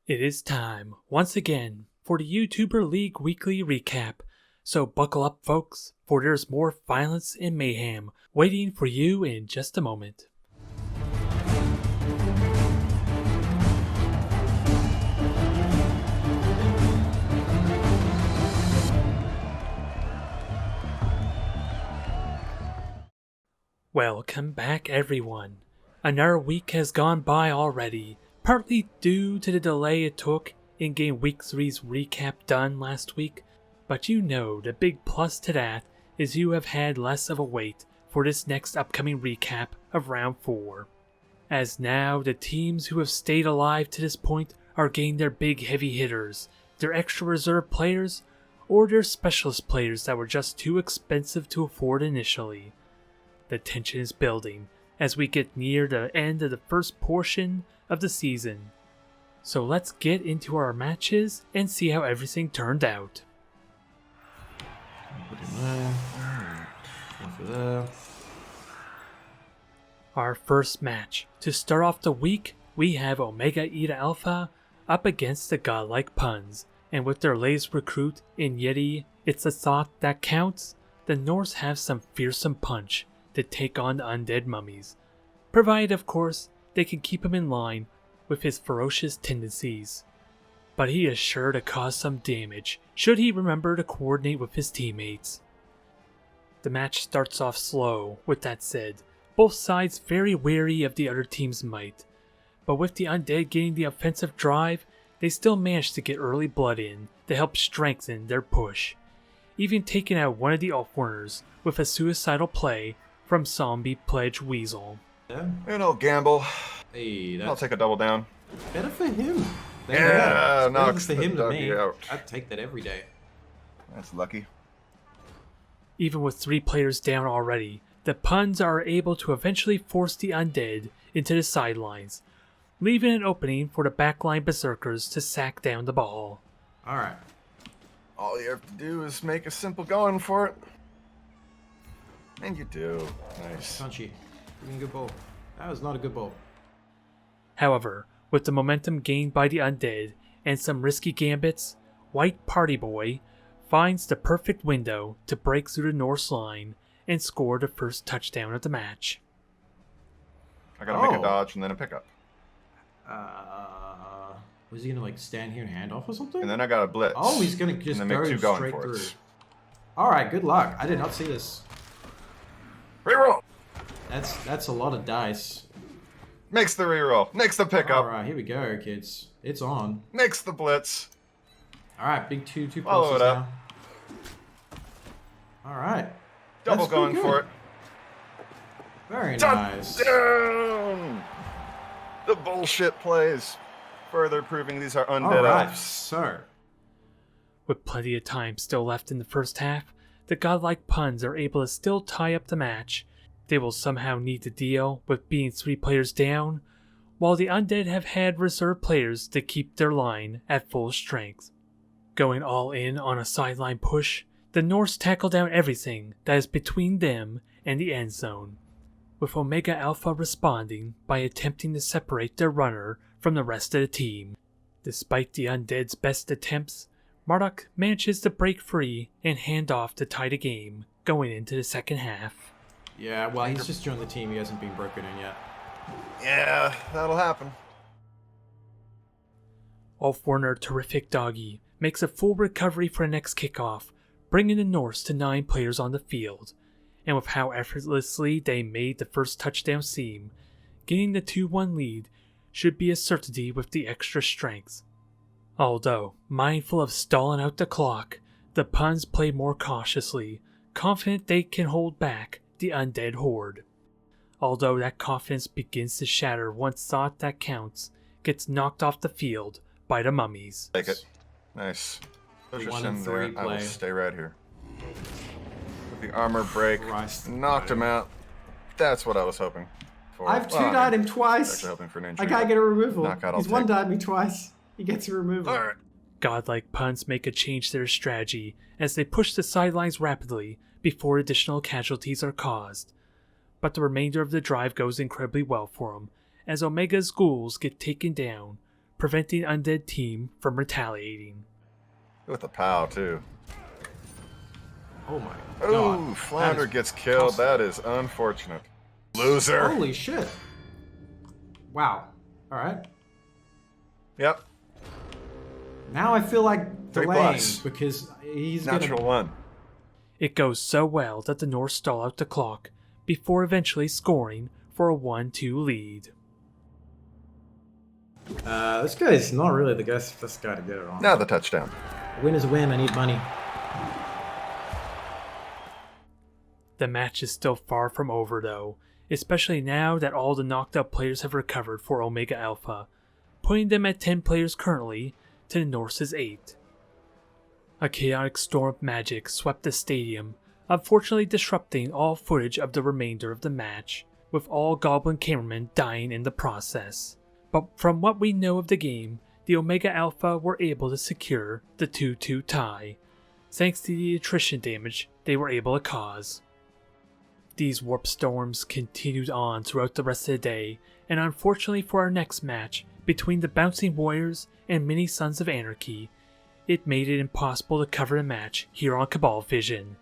It is time, once again, for the YouTuber League Weekly Recap. So buckle up, folks, for there's more violence and mayhem waiting for you in just a moment. Welcome back, everyone. Another week has gone by already, partly due to the delay it took in getting Week 3's recap done last week, but you know the big plus to that is you have had less of a wait for this next upcoming recap of Round 4. As now the teams who have stayed alive to this point are getting their big heavy hitters, their extra reserve players, or their specialist players that were just too expensive to afford initially. The tension is building as we get near the end of the first portion of the season. So let's get into our matches and see how everything turned out. Put him there. One for there. Our first match. To start off the week, we have Omega Eta Alpha up against the Godlike Puns, and with their latest recruit in Yeti, It's the Thought That Counts, the Norse have some fearsome punch to take on the undead mummies, provided of course they can keep him in line with his ferocious tendencies. But he is sure to cause some damage should he remember to coordinate with his teammates. The match starts off slow, with that said, both sides very wary of the other team's might, but with the undead getting the offensive drive, they still manage to get early blood in to help strengthen their push, even taking out one of the Ulfwarners with a suicidal play from Zombie Pledge Weasel. Yeah. You know, gamble. Hey, I'll that's take a double down. better for him. Yeah, It's better knocks for the him than doggy me. out. I'd take that every day. That's lucky. Even with 3 players down already, the Puns are able to eventually force the undead into the sidelines, leaving an opening for the backline berserkers to sack down the ball. Alright. All you have to do is make a simple going for it. And you do. Nice. Punchy. Give me a good ball. That was not a good ball. However, with the momentum gained by the undead and some risky gambits, White Party Boy finds the perfect window to break through the Norse line and score the first touchdown of the match. I gotta make Oh. a dodge and then a pickup. Was he gonna like stand here and hand off or something? And then I got a blitz. Oh, he's gonna just and then make go two going straight for through. it. Alright, good luck. I did not see this. Reroll! That's a lot of dice. Makes the reroll. Makes the pickup. Alright, here we go, kids. It's on. Makes the blitz. Alright, big two Follow pulses it up. now. Alright. Double going for it. Very nice. Touchdown! The bullshit plays. Further proving these are undead Alright, elves. so. With plenty of time still left in the first half, the Godlike Puns are able to still tie up the match. They will somehow need to deal with being 3 players down, while the undead have had reserve players to keep their line at full strength. Going all in on a sideline push, the Norse tackle down everything that is between them and the end zone, with Omega Alpha responding by attempting to separate their runner from the rest of the team. Despite the undead's best attempts, Marduk manages to break free and hand off to tie the game going into the second half. Yeah, well, he's just joined the team. He hasn't been broken in yet. Yeah, that'll happen. Ulfwarner Terrific Doggy makes a full recovery for the next kickoff, bringing the Norse to 9 players on the field, and with how effortlessly they made the first touchdown seem, getting the 2-1 lead should be a certainty with the extra strength. Although, mindful of stalling out the clock, the Puns play more cautiously, confident they can hold back the undead horde. Although that confidence begins to shatter once Thought That Counts gets knocked off the field by the mummies. Take it. Nice. Push us in there. 1-3 I will play. stay right here. With the armor break. Christ. Knocked him out. That's what I was hoping for. I've Well, I two-died mean, him twice. Actually hoping for an injury. I can't get a removal. Knockout, I'll He's take. one-died me twice. He gets a removal. Alright. Godlike Puns make a change to their strategy as they push the sidelines rapidly before additional casualties are caused. But the remainder of the drive goes incredibly well for them, as Omega's ghouls get taken down, preventing Undead Team from retaliating. With a pow, too. Oh my Oh, god. Flounder gets killed. awesome. That is unfortunate. Loser. Holy shit. Wow. Alright. Yep. Now I feel like $3 delaying because he's Natural gonna... one. It goes so well that the Norse stall out the clock before eventually scoring for a 1-2 lead. This guy's not really the best guy to get it on. Now the touchdown. Win is a win. I need money. The match is still far from over though, especially now that all the knocked out players have recovered for Omega Alpha, putting them at 10 players currently to the Norse's 8. A chaotic storm of magic swept the stadium, unfortunately disrupting all footage of the remainder of the match, with all Goblin cameramen dying in the process. But from what we know of the game, the Omega Alpha were able to secure the 2-2 tie, thanks to the attrition damage they were able to cause. These warp storms continued on throughout the rest of the day, and unfortunately for our next match between the Bouncing Warriors and Mini Sons of Anarchy, it made it impossible to cover the match here on Cabal Vision.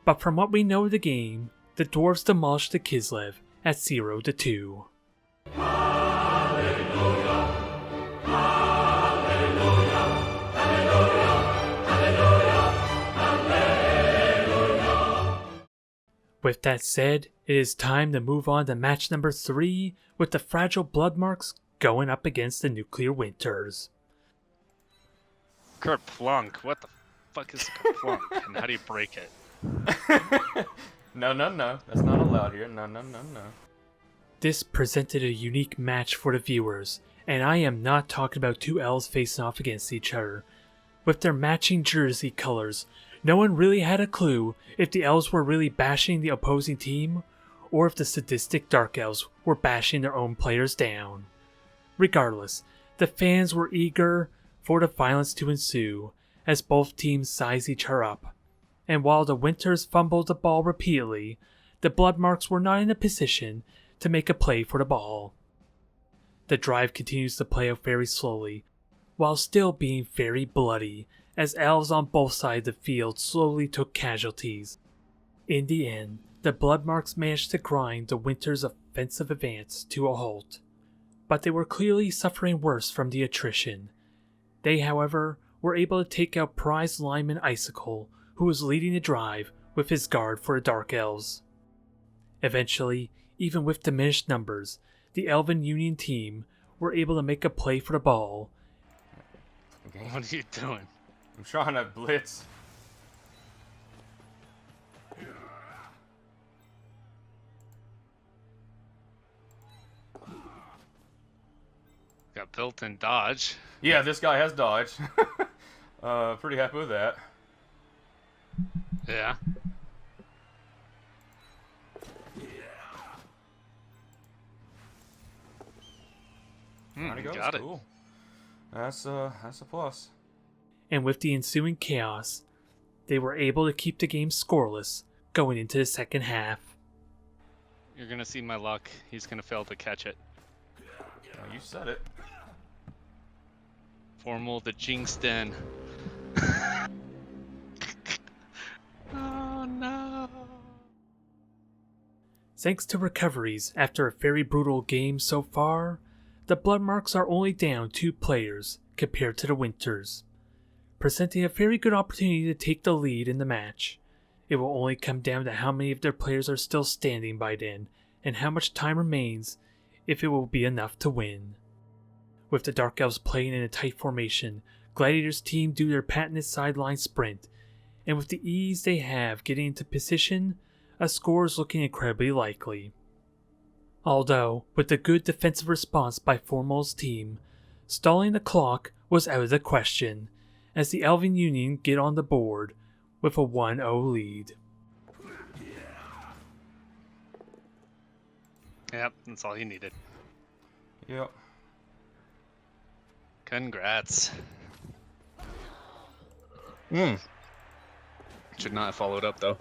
But from what we know of the game, the Dwarves demolished the Kislev at 0-2. With that said, it is time to move on to match number 3 with the Fragile Bloodmarks going up against the Nuclear Winters. Kerplunk. What the fuck is Kerplunk? And how do you break it? No. That's not allowed here. No. This presented a unique match for the viewers, and I am not talking about two elves facing off against each other. With their matching jersey colors, no one really had a clue if the elves were really bashing the opposing team, or if the sadistic dark elves were bashing their own players down. Regardless, the fans were eager for the violence to ensue, as both teams sized each other up. And while the Winters fumbled the ball repeatedly, the Bloodmarks were not in a position to make a play for the ball. The drive continues to play out very slowly, while still being very bloody, as elves on both sides of the field slowly took casualties. In the end, the Bloodmarks managed to grind the Winters' offensive advance to a halt, but they were clearly suffering worse from the attrition. They, however, were able to take out prize lineman Icicle, who was leading the drive with his guard for the Dark Elves. Eventually, even with diminished numbers, the Elven Union team were able to make a play for the ball. What are you doing? I'm trying to blitz. Got built-in dodge. Yeah, this guy has dodge. Pretty happy with that. Yeah. There he goes. Got it. Cool. That's a plus. And with the ensuing chaos, they were able to keep the game scoreless going into the second half. You're gonna see my luck. He's gonna fail to catch it. Oh, you said it. Formal the jinxed in. Oh no. Thanks to recoveries after a very brutal game so far, the Bloodmarks are only down 2 players compared to the Winters, presenting a very good opportunity to take the lead in the match. It will only come down to how many of their players are still standing by then, and how much time remains if it will be enough to win. With the Dark Elves playing in a tight formation, Gladiator's team do their patented sideline sprint, and with the ease they have getting into position, a score is looking incredibly likely. Although, with the good defensive response by Formal's team, stalling the clock was out of the question, as the Elven Union get on the board with a 1-0 lead. Yep, that's all he needed. Yep. Congrats. Should not have followed up though.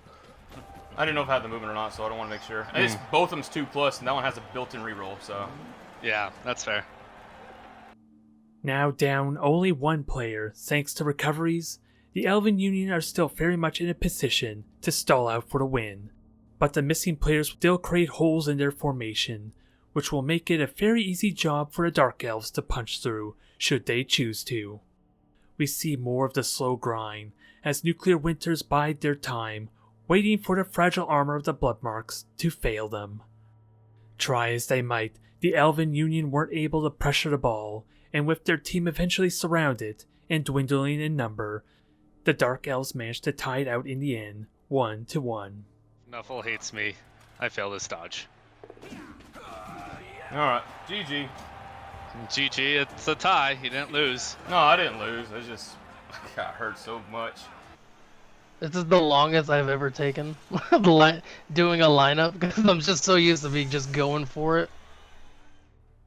I didn't know if I had the movement or not, so I don't want to make sure. It's both of them's 2+, and that one has a built-in reroll, so. Yeah, that's fair. Now down only one player thanks to recoveries, the Elven Union are still very much in a position to stall out for the win. But the missing players still create holes in their formation, which will make it a very easy job for the Dark Elves to punch through should they choose to. We see more of the slow grind as Nuclear Winters bide their time, waiting for the fragile armor of the Bloodmarks to fail them. Try as they might, the Elven Union weren't able to pressure the ball, and with their team eventually surrounded and dwindling in number, the Dark Elves managed to tie it out in the end, 1-1. Nuffle hates me. I failed this dodge. Alright, GG. GG, it's a tie. He didn't lose. No, I didn't lose. I just got hurt so much. This is the longest I've ever taken doing a lineup because I'm just so used to being just going for it.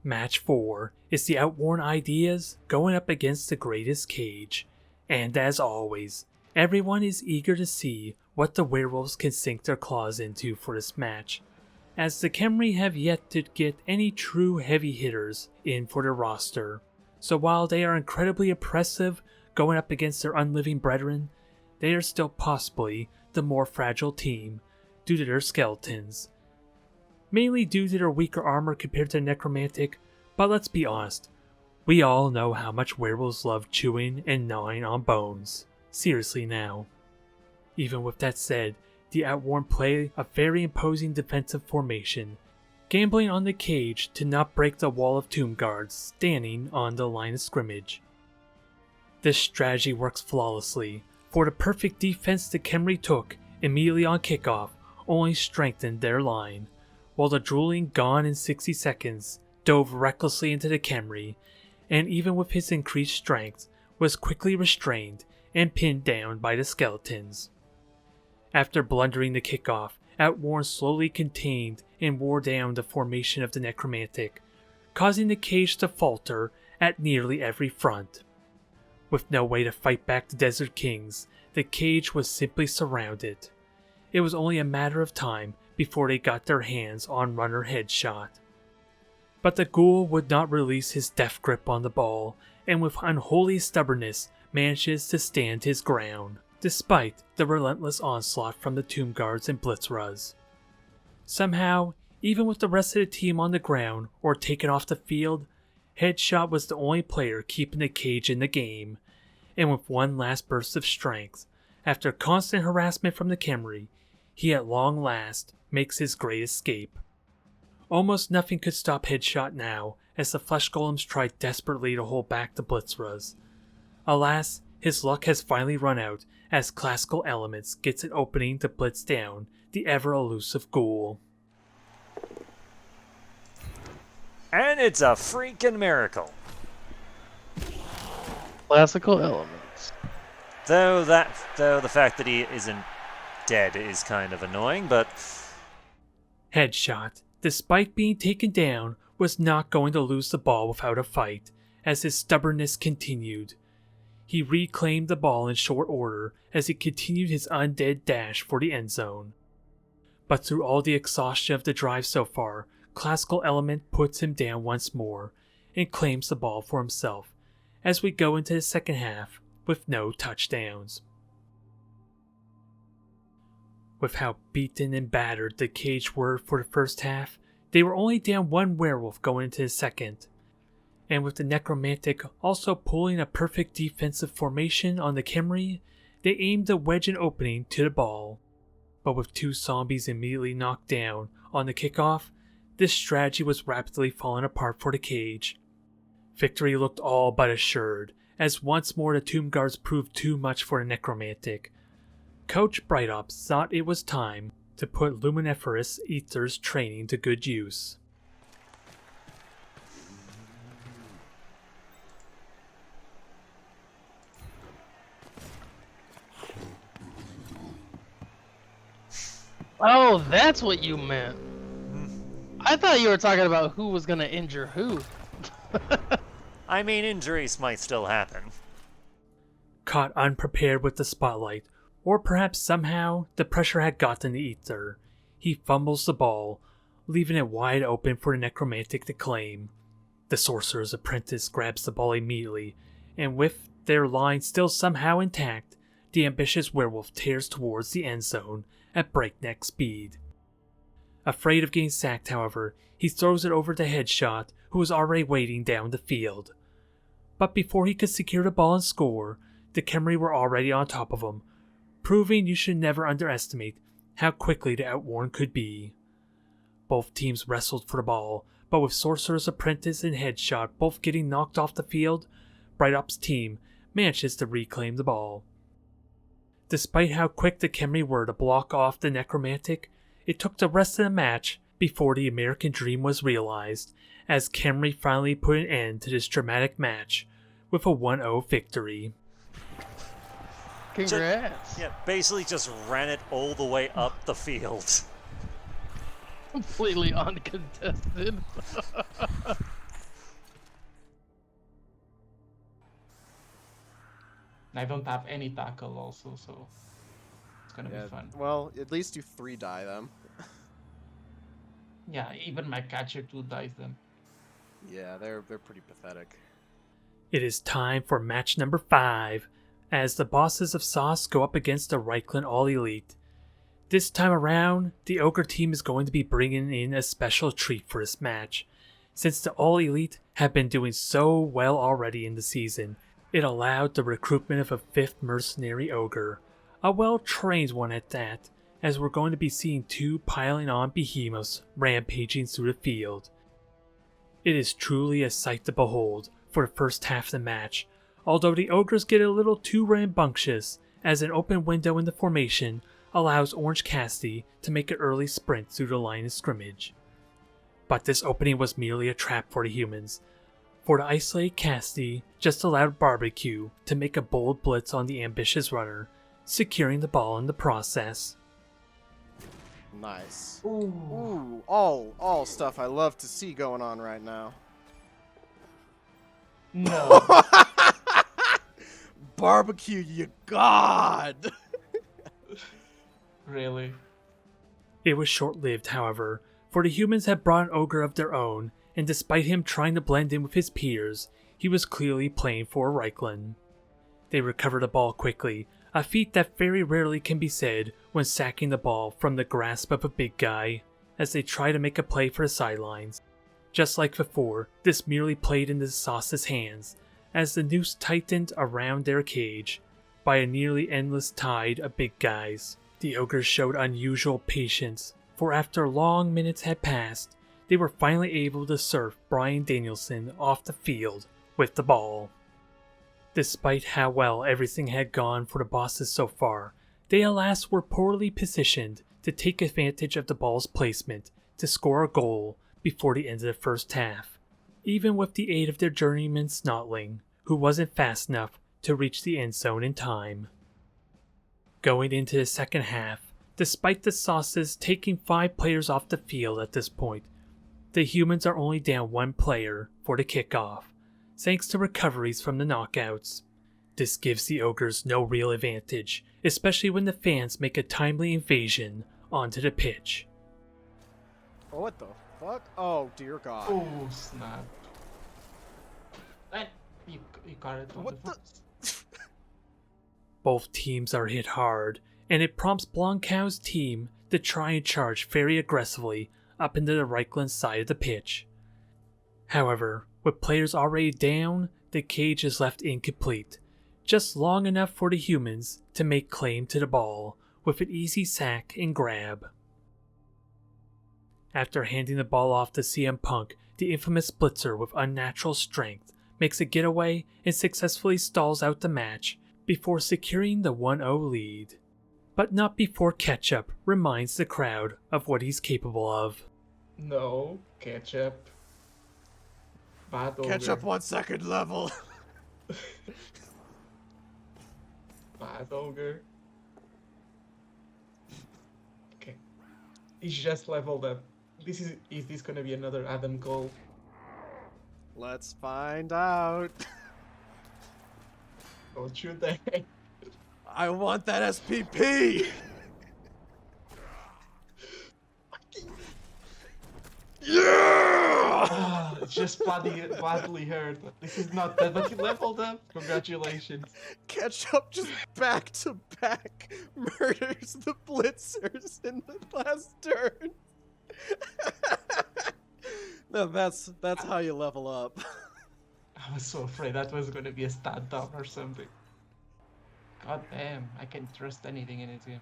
Match 4 is the Outworn Ideas going up against the Greatest Cage, and as always, everyone is eager to see what the werewolves can sink their claws into for this match, as the Khemri have yet to get any true heavy hitters in for their roster. So while they are incredibly oppressive going up against their unliving brethren, they are still possibly the more fragile team due to their skeletons. Mainly due to their weaker armor compared to Necromantic, but let's be honest, we all know how much werewolves love chewing and gnawing on bones. Seriously now. Even with that said, the Outworn play a very imposing defensive formation, gambling on the cage to not break the wall of tomb guards standing on the line of scrimmage. This strategy works flawlessly, for the perfect defense the Khemri took immediately on kickoff only strengthened their line, while the drooling Gone in 60 seconds dove recklessly into the Khemri, and even with his increased strength, was quickly restrained and pinned down by the skeletons. After blundering the kickoff, Outworn slowly contained and wore down the formation of the Necromantic, causing the cage to falter at nearly every front. With no way to fight back the Desert Kings, the cage was simply surrounded. It was only a matter of time before they got their hands on Runner Headshot. But the ghoul would not release his death grip on the ball, and with unholy stubbornness manages to stand his ground, despite the relentless onslaught from the Tomb Guards and Blitzras. Somehow, even with the rest of the team on the ground or taken off the field, Headshot was the only player keeping the cage in the game, and with one last burst of strength, after constant harassment from the Khemri, he at long last makes his great escape. Almost nothing could stop Headshot now, as the Flesh Golems tried desperately to hold back the Blitzras. Alas, his luck has finally run out, as Classical Elements gets an opening to blitz down the ever-elusive ghoul. And it's a freaking miracle. Classical Elements. Though the fact that he isn't dead is kind of annoying, but Headshot, despite being taken down, was not going to lose the ball without a fight, as his stubbornness continued. He reclaimed the ball in short order as he continued his undead dash for the end zone. But through all the exhaustion of the drive so far, Classical Element puts him down once more and claims the ball for himself as we go into the second half with no touchdowns. With how beaten and battered the cage were for the first half, they were only down one werewolf going into the second. And with the Necromantic also pulling a perfect defensive formation on the Khemri, they aimed to wedge an opening to the ball. But with two zombies immediately knocked down on the kickoff, this strategy was rapidly falling apart for the cage. Victory looked all but assured, as once more the Tomb Guards proved too much for the Necromantic. Coach Brightops thought it was time to put Luminiferous Aether's training to good use. Oh, that's what you meant. I thought you were talking about who was gonna injure who. I mean, injuries might still happen. Caught unprepared with the spotlight, or perhaps somehow the pressure had gotten the Aether, he fumbles the ball, leaving it wide open for the Necromantic to claim. The Sorcerer's Apprentice grabs the ball immediately, and with their line still somehow intact, the ambitious werewolf tears towards the end zone at breakneck speed. Afraid of getting sacked, however, he throws it over to Headshot, who was already waiting down the field. But before he could secure the ball and score, the Khemri were already on top of him, proving you should never underestimate how quickly the Outworn could be. Both teams wrestled for the ball, but with Sorcerer's Apprentice and Headshot both getting knocked off the field, Bright Op's team manages to reclaim the ball. Despite how quick the Khemri were to block off the Necromantic, it took the rest of the match before the American dream was realized, as Khemri finally put an end to this dramatic match with a 1-0 victory. Congrats. Yeah, basically just ran it all the way up the field. Completely uncontested. I don't have any tackle also, so it's gonna be fun. Well, at least you 3-die them. Yeah, even my catcher 2 dies them. Yeah, they're pretty pathetic. It is time for match number 5, as the bosses of Sauce go up against the Reichland All Elite. This time around, the Ogre team is going to be bringing in a special treat for this match. Since the All Elite have been doing so well already in the season, it allowed the recruitment of a 5th mercenary Ogre, a well-trained one at that, as we're going to be seeing 2 piling on behemoths rampaging through the field. It is truly a sight to behold for the first half of the match, although the Ogres get a little too rambunctious, as an open window in the formation allows Orange Cassidy to make an early sprint through the line of scrimmage. But this opening was merely a trap for the humans, for the isolated Cassidy just allowed Barbecue to make a bold blitz on the ambitious runner, securing the ball in the process. Nice. Ooh, all stuff I love to see going on right now. No. Barbecue, you god! Really? It was short-lived, however, for the humans had brought an Ogre of their own, and despite him trying to blend in with his peers, he was clearly playing for Reichland. They recovered the ball quickly, a feat that very rarely can be said when sacking the ball from the grasp of a big guy, as they try to make a play for the sidelines. Just like before, this merely played into the Sauce's hands, as the noose tightened around their cage by a nearly endless tide of big guys. The Ogres showed unusual patience, for after long minutes had passed, they were finally able to surf Brian Danielson off the field with the ball. Despite how well everything had gone for the bosses so far, they alas were poorly positioned to take advantage of the ball's placement to score a goal before the end of the first half, even with the aid of their journeyman Snotling, who wasn't fast enough to reach the end zone in time. Going into the second half, despite the Sauces taking 5 players off the field at this point, the humans are only down 1 player for the kickoff, thanks to recoveries from the knockouts. This gives the Ogres no real advantage, especially when the fans make a timely invasion onto the pitch. Oh, what the fuck? Oh, dear god. Oh, snap. And you got it on What the the- first. Both teams are hit hard, and it prompts Blancau's team to try and charge very aggressively up into the Reichland side of the pitch. However, with players already down, the cage is left incomplete, just long enough for the humans to make claim to the ball with an easy sack and grab. After handing the ball off to CM Punk, the infamous Blitzer with unnatural strength makes a getaway and successfully stalls out the match before securing the 1-0 lead. But not before Ketchup reminds the crowd of what he's capable of. No, Ketchup. Bad Ogre. Catch up 1 second level. Bad Ogre. Okay. He's just leveled up. Is this gonna be another Adam Cole? Let's find out. Don't you dare. I want that SPP. Yeah! It's just badly hurt. This is not bad, but he leveled up. Congratulations. Ketchup just back to back murders the Blitzers in the last turn. No, that's how you level up. I was so afraid that was going to be a stat down or something. God damn, I can't trust anything in it here.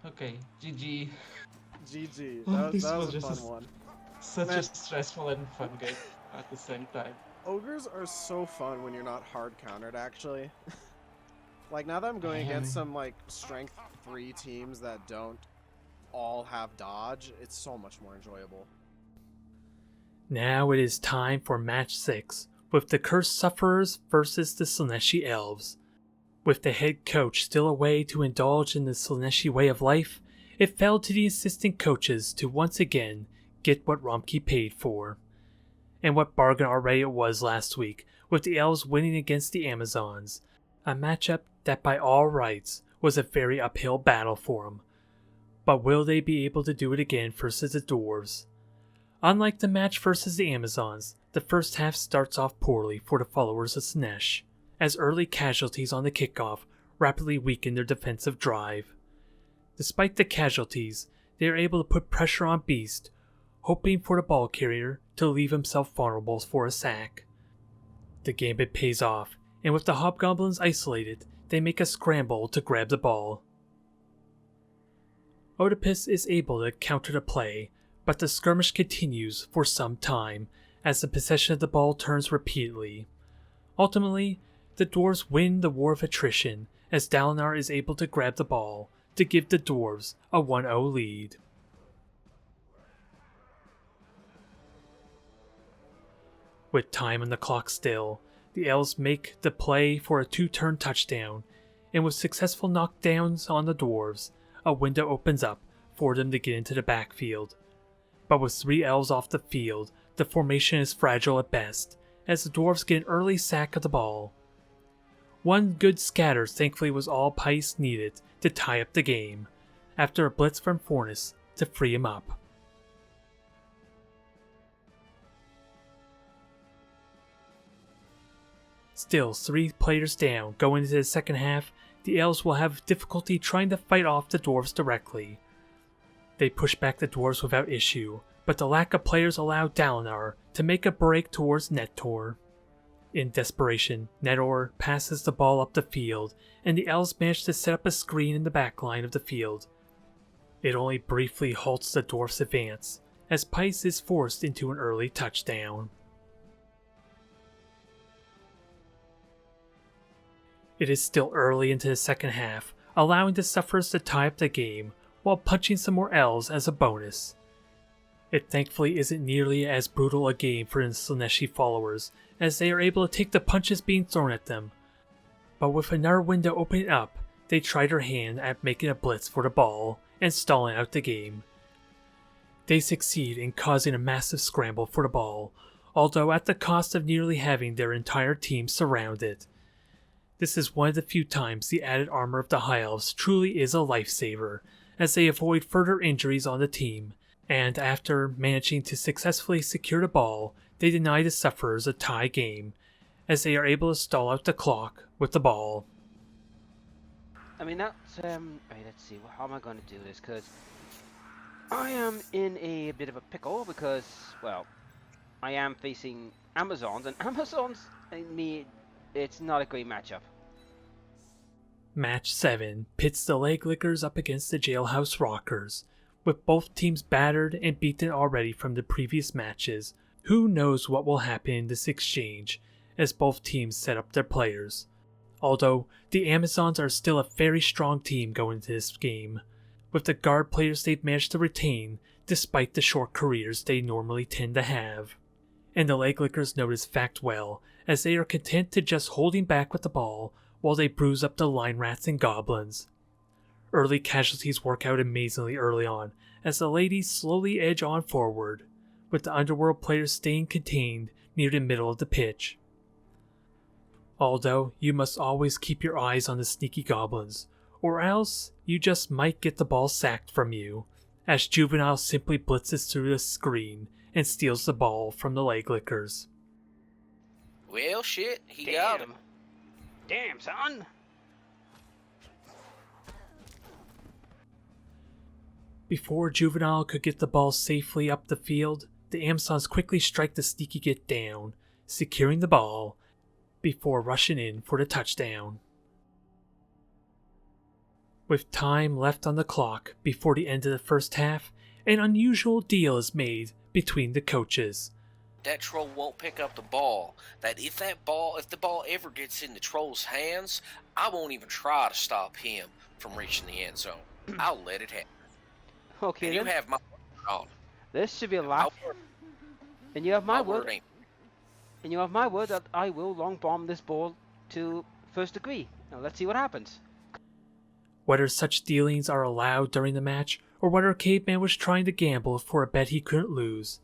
Okay, GG. GG. This That was was a just fun one. Such Man. a stressful and fun game at the same time. Ogres are so fun when you're not hard countered, actually. Like, now that I'm going against some, like, strength 3 teams that don't all have dodge, it's so much more enjoyable. Now it is time for match 6, with the Cursed Sufferers versus the Slaaneshi Elves. With the head coach still away to indulge in the Slaaneshi way of life, it fell to the assistant coaches to once again get what Romkey paid for. And what bargain already it was last week, with the Elves winning against the Amazons, a matchup that by all rights was a very uphill battle for them. But will they be able to do it again versus the Dwarves? Unlike the match versus the Amazons, the first half starts off poorly for the followers of Slaanesh, as early casualties on the kickoff rapidly weaken their defensive drive. Despite the casualties, they are able to put pressure on Beast, hoping for the ball carrier to leave himself vulnerable for a sack. The gambit pays off, and with the Hobgoblins isolated, they make a scramble to grab the ball. Oedipus is able to counter the play, but the skirmish continues for some time as the possession of the ball turns repeatedly. Ultimately, the Dwarves win the war of attrition as Dalinar is able to grab the ball to give the Dwarves a 1-0 lead. With time on the clock still, the Elves make the play for a 2-turn touchdown, and with successful knockdowns on the Dwarves, a window opens up for them to get into the backfield. But with 3 Elves off the field, the formation is fragile at best, as the Dwarves get an early sack of the ball. One good scatter thankfully was all Pice needed to tie up the game, after a blitz from Fornus to free him up. Still 3 players down going into the second half, the Elves will have difficulty trying to fight off the Dwarves directly. They push back the Dwarves without issue, but the lack of players allow Dalinar to make a break towards Nettor. In desperation, Nettor passes the ball up the field, and the Elves manage to set up a screen in the back line of the field. It only briefly halts the Dwarfs' advance, as Pice is forced into an early touchdown. It is still early into the second half, allowing the Sufferers to tie up the game while punching some more Elves as a bonus. It thankfully isn't nearly as brutal a game for the Slaaneshi followers, as they are able to take the punches being thrown at them. But with another window opening up, they try their hand at making a blitz for the ball and stalling out the game. They succeed in causing a massive scramble for the ball, although at the cost of nearly having their entire team surrounded. This is one of the few times the added armor of the High Elves truly is a lifesaver, as they avoid further injuries on the team, and after managing to successfully secure the ball, they deny the Sufferers a tie game, as they are able to stall out the clock with the ball. I mean, that's, right, let's see, how am I going to do this, because I am in a bit of a pickle, because, well, I am facing Amazons, and Amazons, it's not a great matchup. Match 7 pits the Leg Lickers up against the Jailhouse Rockers. With both teams battered and beaten already from the previous matches, who knows what will happen in this exchange, as both teams set up their players. Although, the Amazons are still a very strong team going into this game, with the guard players they've managed to retain despite the short careers they normally tend to have. And the Leg Lickers know this fact well, as they are content to just holding back with the ball while they bruise up the Line Rats and Goblins. Early casualties work out amazingly early on, as the ladies slowly edge on forward, with the Underworld players staying contained near the middle of the pitch. Although, you must always keep your eyes on the sneaky Goblins, or else you just might get the ball sacked from you, as Juvenile simply blitzes through the screen and steals the ball from the leg lickers. Well, shit, he got him. Damn, son. Before Juvenile could get the ball safely up the field, the Amazons quickly strike the sneaky get down, securing the ball before rushing in for the touchdown. With time left on the clock before the end of the first half, an unusual deal is made between the coaches. That troll won't pick up the ball. That if the ball ever gets in the troll's hands, I won't even try to stop him from reaching the end zone. I'll let it happen. Okay, And you then. have my word on. This should be a lot. And you have my word word. ain't. And you have my word that I will long bomb this ball to first degree. Now let's see what happens. Whether such dealings are allowed during the match, or whether Caveman was trying to gamble for a bet he couldn't lose,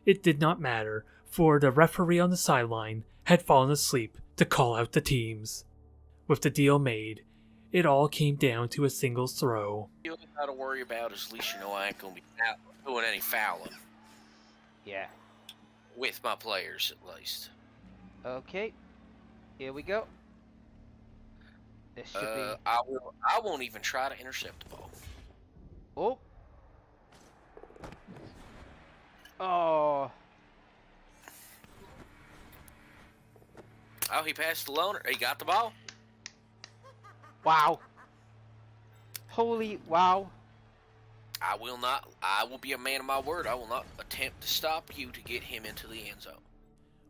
it did not matter, for the referee on the sideline had fallen asleep to call out the teams. With the deal made, it all came down to a single throw. You only got to worry about is at least you know I ain't going to be doing any fouling. Yeah. With my players, at least. Okay. Here we go. This should be. I won't even try to intercept the ball. Oh. Oh. Oh, he passed the loaner. He got the ball. Wow. Holy wow. I will be a man of my word. I will not attempt to stop you to get him into the end zone.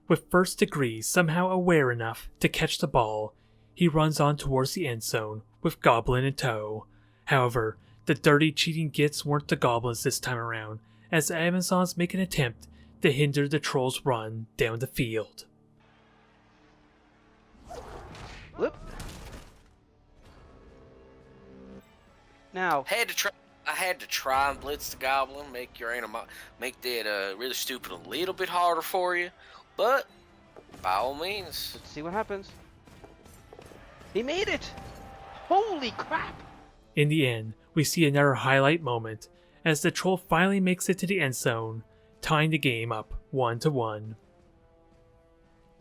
With First Degree somehow aware enough to catch the ball, he runs on towards the end zone with Goblin in tow. However, the dirty cheating gits weren't the Goblins this time around, as the Amazons make an attempt to hinder the Trolls' run down the field. Whoop. Now. I had to try and blitz the Goblin, make that really stupid a little bit harder for you, but by all means. Let's see what happens. He made it! Holy crap! In the end, we see another highlight moment as the Troll finally makes it to the end zone, tying the game up 1-1.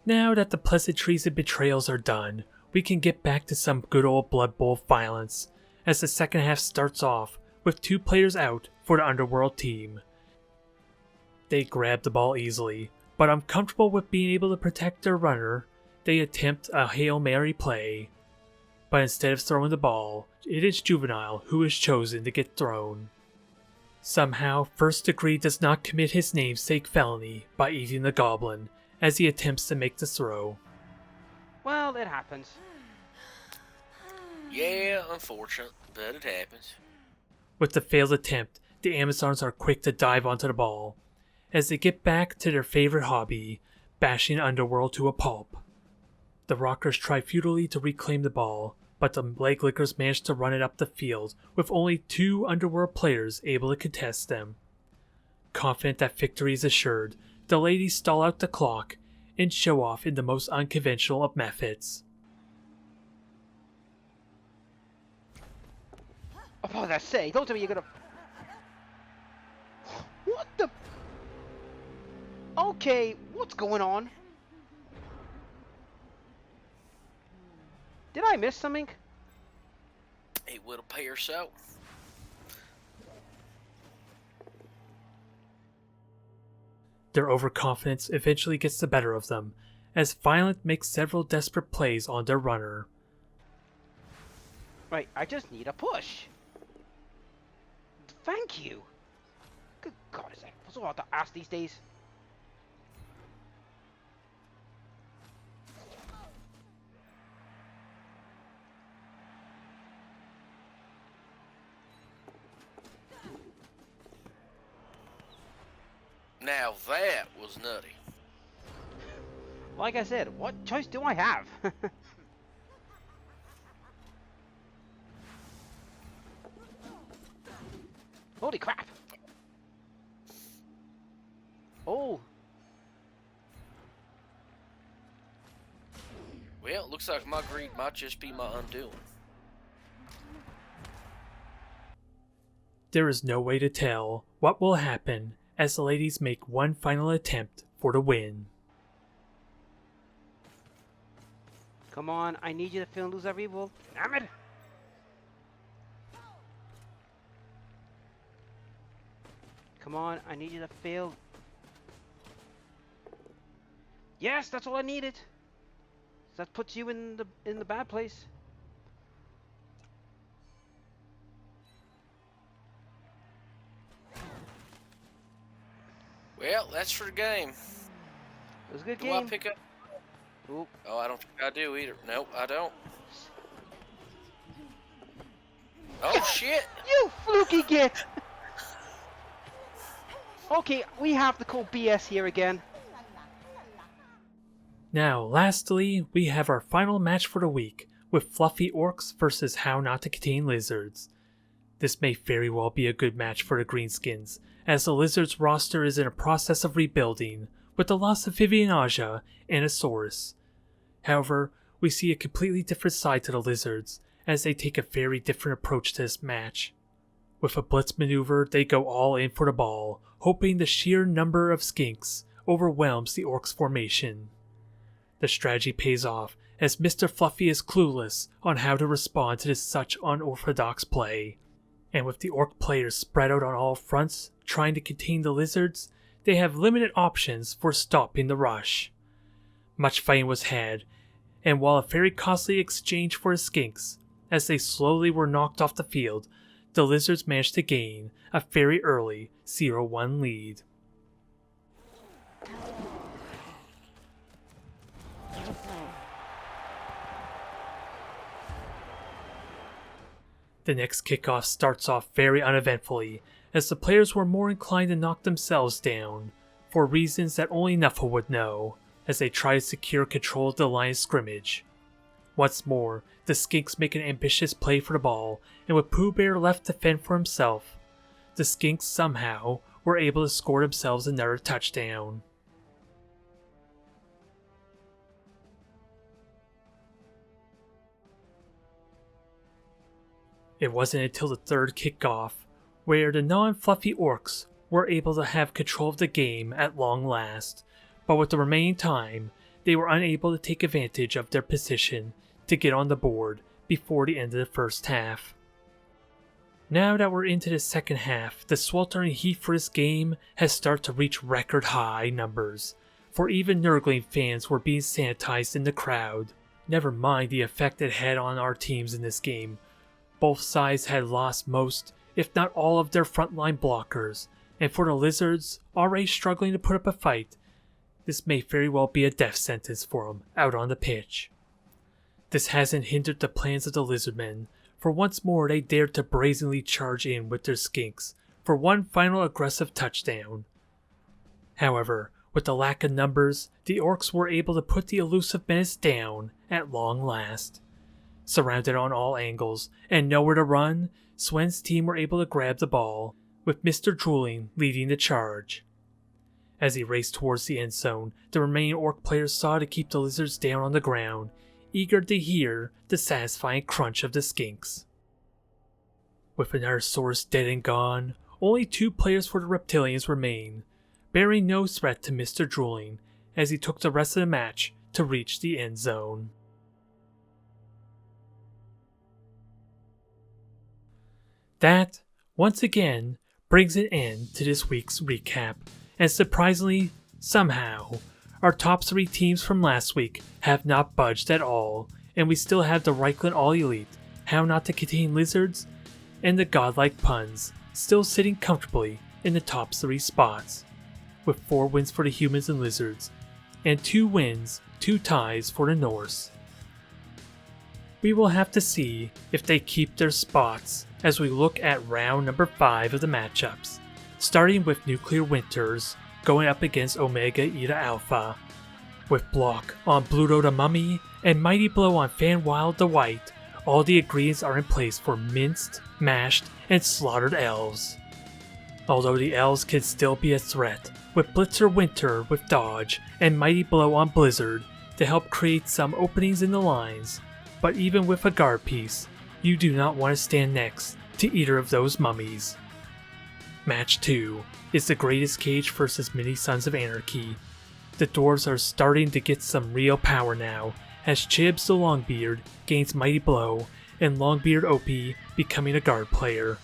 Now that the pleasantries and betrayals are done, we can get back to some good old Blood Bowl violence, as the second half starts off with 2 players out for the Underworld team. They grab the ball easily, but uncomfortable with being able to protect their runner, they attempt a Hail Mary play. But instead of throwing the ball, it is Juvenile who is chosen to get thrown. Somehow, First Degree does not commit his namesake felony by eating the Goblin as he attempts to make the throw. Well, it happens. Yeah, unfortunate, but it happens. With the failed attempt, the Amazons are quick to dive onto the ball, as they get back to their favorite hobby, bashing Underworld to a pulp. The Rockers try futilely to reclaim the ball, but the Leglickers manage to run it up the field with only 2 Underworld players able to contest them. Confident that victory is assured, the ladies stall out the clock and show off in the most unconventional of methods. Oh, that's say, don't tell me you're gonna. What the? Okay, what's going on? Did I miss something? It would appear so. Their overconfidence eventually gets the better of them, as Violent makes several desperate plays on their runner. Right, I just need a push. Thank you. Good God, is that so hard to ask these days? Now that was nutty. Like I said, what choice do I have? Holy crap! Oh! Well, it looks like my greed might just be my undoing. There is no way to tell what will happen as the ladies make one final attempt for the win. Come on, I need you to fail and lose every evil. Damn it! Come on, I need you to fail. Yes, that's all I needed. That puts you in the bad place. Well, that's for the game. It was a good Do game. I pick up? Oop. Oh, I don't think I do either. Nope, I don't. Oh shit! You fluky git! Okay, we have to call BS here again. Now, lastly, we have our final match for the week, with Fluffy Orcs versus How Not to Contain Lizards. This may very well be a good match for the Greenskins, as the Lizards roster is in a process of rebuilding, with the loss of Vivian Aja and Asaurus. However, we see a completely different side to the Lizards, as they take a very different approach to this match. With a blitz maneuver, they go all in for the ball, hoping the sheer number of skinks overwhelms the Orcs' formation. The strategy pays off, as Mr. Fluffy is clueless on how to respond to this such unorthodox play. And with the Orc players spread out on all fronts, trying to contain the Lizards, they have limited options for stopping the rush. Much fighting was had, and while a very costly exchange for the skinks, as they slowly were knocked off the field, the Lizards managed to gain a very early 0-1 lead. The next kickoff starts off very uneventfully, as the players were more inclined to knock themselves down, for reasons that only Nuffle would know, as they try to secure control of the line of scrimmage. Once more, the Skinks make an ambitious play for the ball, and with Pooh Bear left to fend for himself, the Skinks somehow were able to score themselves another touchdown. It wasn't until the third kickoff, where the non-fluffy Orcs were able to have control of the game at long last, but with the remaining time, they were unable to take advantage of their position to get on the board before the end of the first half. Now that we're into the second half, the sweltering heat for this game has started to reach record high numbers, for even Nurgling fans were being sanitized in the crowd. Never mind the effect it had on our teams in this game. Both sides had lost most, if not all, of their frontline blockers, and for the Lizards, already struggling to put up a fight, this may very well be a death sentence for them out on the pitch. This hasn't hindered the plans of the Lizardmen, for once more they dared to brazenly charge in with their skinks for one final aggressive touchdown. However, with the lack of numbers, the Orcs were able to put the elusive menace down at long last. Surrounded on all angles and nowhere to run, Swen's team were able to grab the ball, with Mr. Drooling leading the charge. As he raced towards the end zone, the remaining Orc players saw to keep the Lizards down on the ground, eager to hear the satisfying crunch of the skinks. With another source dead and gone, only 2 players for the Reptilians remain, bearing no threat to Mr. Drooling as he took the rest of the match to reach the end zone. That, once again, brings an end to this week's recap, and surprisingly, somehow, our top 3 teams from last week have not budged at all, and we still have the Reichland All-Elite, How Not to Contain Lizards, and the Godlike Puns still sitting comfortably in the top 3 spots, with 4 wins for the Humans and Lizards, and 2 wins, 2 ties for the Norse. We will have to see if they keep their spots as we look at round number 5 of the matchups, starting with Nuclear Winters going up against Omega Eta Alpha. With Block on Bluto the Mummy and Mighty Blow on Fanwild the White, all the ingredients are in place for minced, mashed, and slaughtered elves. Although the elves can still be a threat, with Blitzer Winter with Dodge and Mighty Blow on Blizzard to help create some openings in the lines, but even with a guard piece, you do not want to stand next to either of those mummies. Match 2 is the Greatest Cage versus Mini Sons of Anarchy. The dwarves are starting to get some real power now, as Chibs the Longbeard gains Mighty Blow, and Longbeard OP becoming a guard player.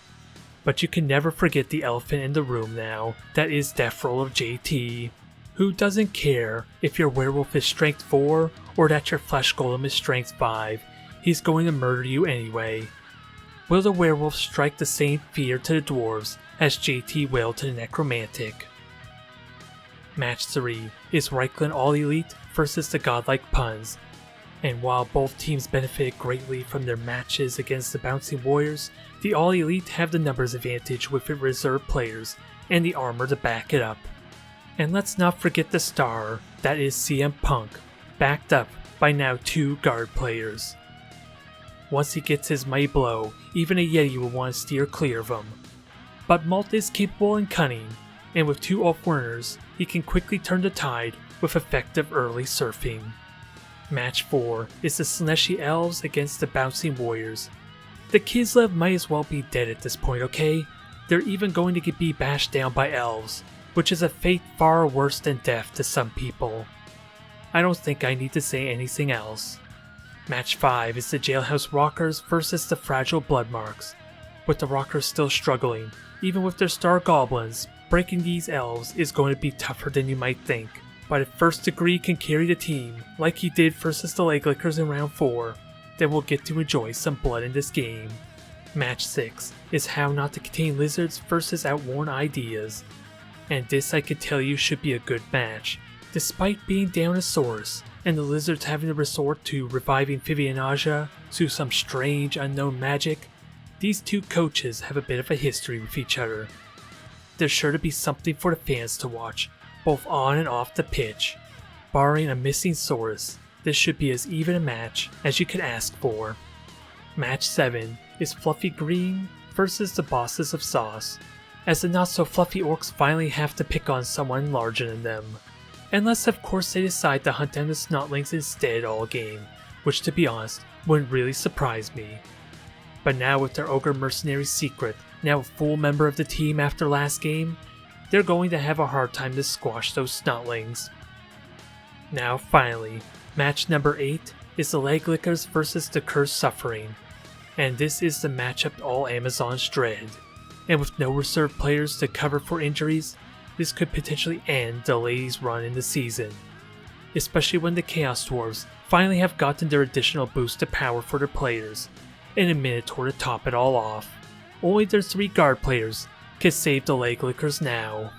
But you can never forget the elephant in the room now, that is Death Roller JT, who doesn't care if your werewolf is strength 4 or that your flesh golem is strength 5, he's going to murder you anyway. Will the werewolf strike the same fear to the dwarves as JT will to the necromantic? Match 3 is Reichland All Elite versus the Godlike Puns, and while both teams benefited greatly from their matches against the Bouncing Warriors, the All Elite have the numbers advantage with their reserve players and the armor to back it up. And let's not forget the star, that is CM Punk, backed up by now 2 guard players. Once he gets his Mighty Blow, even a Yeti will want to steer clear of him. But Malt is capable and cunning, and with 2 off-winners, he can quickly turn the tide with effective early surfing. Match 4 is the Slaaneshi Elves against the Bouncing Warriors. The Kislev might as well be dead at this point, okay? They're even going to be bashed down by elves, which is a fate far worse than death to some people. I don't think I need to say anything else. Match 5 is the Jailhouse Rockers versus the Fragile Bloodmarks. With the Rockers still struggling, even with their star goblins, breaking these elves is going to be tougher than you might think. But if First Degree can carry the team, like he did versus the Leglickers in round 4, then we'll get to enjoy some blood in this game. Match 6 is How Not to Contain Lizards versus Outworn Ideas. And this I can tell you should be a good match. Despite being down a source, and the Lizards having to resort to reviving Vivianaja through some strange unknown magic, these 2 coaches have a bit of a history with each other. There's sure to be something for the fans to watch, both on and off the pitch. Barring a missing Saurus, this should be as even a match as you could ask for. Match 7 is Fluffy Green versus the Bosses of Sauce, as the not so fluffy orcs finally have to pick on someone larger than them. Unless of course they decide to hunt down the Snotlings instead all game, which to be honest, wouldn't really surprise me. But now with their Ogre Mercenary Secret now a full member of the team after last game, they're going to have a hard time to squash those Snotlings. Now finally, match number 8 is the Leglickers versus the Cursed Suffering, and this is the matchup all Amazons dread. And with no reserve players to cover for injuries, this could potentially end the ladies' run in the season. Especially when the Chaos Dwarves finally have gotten their additional boost to power for their players, and a Minotaur to top it all off. Only their 3 guard players can save the Leglickers now.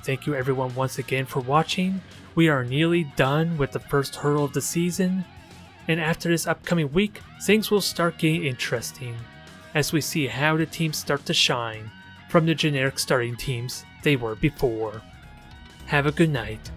Thank you everyone once again for watching. We are nearly done with the first hurdle of the season, and after this upcoming week, things will start getting interesting, as we see how the teams start to shine from the generic starting teams they were before. Have a good night.